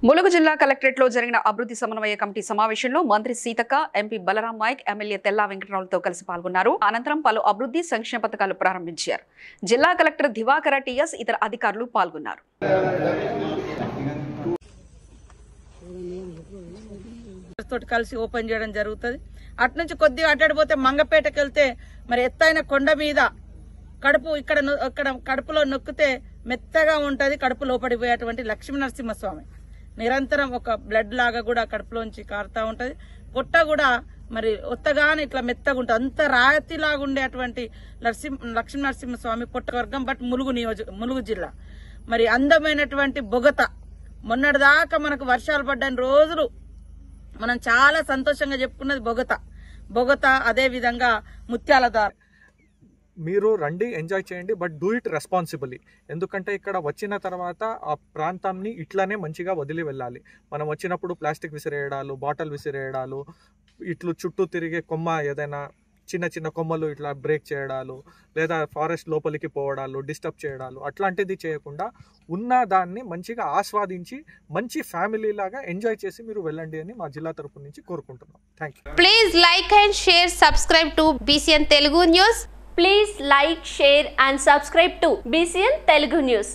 ములుగు జిల్లా కలెక్టరేట్లో జరిగిన అభివృద్ధి సమన్వయ కమిటీ సమావేశంలో మంత్రి సీతక్క, ఎంపీ బలరాం నాయక్, ఎమ్మెల్యే తెల్లా వెంకటరావులతో కలిసి పాల్గొన్నారు. అనంతరం పలు అభివృద్ధి సంక్షేమ పథకాలు ప్రారంభించారు. జిల్లా కలెక్టర్ దివాకర టీఎస్ ఇతర అధికారులు పాల్గొన్నారు. కలిసి ఓపెన్ చేయడం జరుగుతుంది. అటు నుంచి కొద్దిగా అడ్డాడిపోతే మంగపేటకి వెళ్తే మరి ఎత్తైన కొండ మీద కడుపు ఇక్కడ కడుపులో నొక్కితే మెత్తగా ఉంటది. కడుపు లోపడిపోయేటువంటి లక్ష్మీ నరసింహస్వామి నిరంతరం ఒక బ్లడ్ లాగా కూడా కడుపులోంచి కారుతా ఉంటది. పొట్ట కూడా మరి ఒత్తగానే ఇట్లా మెత్తగా ఉంటుంది. అంత రాతిలాగా ఉండేటువంటి లక్ష్మీ నరసింహస్వామి పొట్ట వర్గం. బట్ ములుగు జిల్లా మరి అందమైనటువంటి బొగత. మొన్నటిదాకా మనకు వర్షాలు పడ్డని రోజులు మనం చాలా సంతోషంగా చెప్పుకున్నది బొగత. అదే విధంగా ముత్యాలదార్. మీరు రండి, ఎంజాయ్ చేయండి, బట్ డూ ఇట్ రెస్పాన్సిబుల్లీ. ఎందుకంటే ఇక్కడ వచ్చిన తర్వాత ఆ ప్రాంతాన్ని ఇట్లానే మంచిగా వదిలి వెళ్ళాలి. మనం వచ్చినప్పుడు ప్లాస్టిక్ విసిరేయడాలు, బాటిల్ విసిరేయడాలు, ఇట్లు చుట్టూ తిరిగే కొమ్మ ఏదైనా చిన్న చిన్న కొమ్మలు ఇట్లా బ్రేక్ చేయడాలు, లేదా ఫారెస్ట్ లోపలికి పోవడాలు, డిస్టర్బ్ చేయడాలు, అట్లాంటిది చేయకుండా ఉన్న దాన్ని మంచిగా ఆస్వాదించి మంచి ఫ్యామిలీ లాగా ఎంజాయ్ చేసి మీరు వెళ్ళండి అని మా జిల్లా తరపు నుంచి కోరుకుంటున్నాం. Thank you. Please like and share, subscribe to BCN Telugu News. Please like, share and subscribe to BCN Telugu News.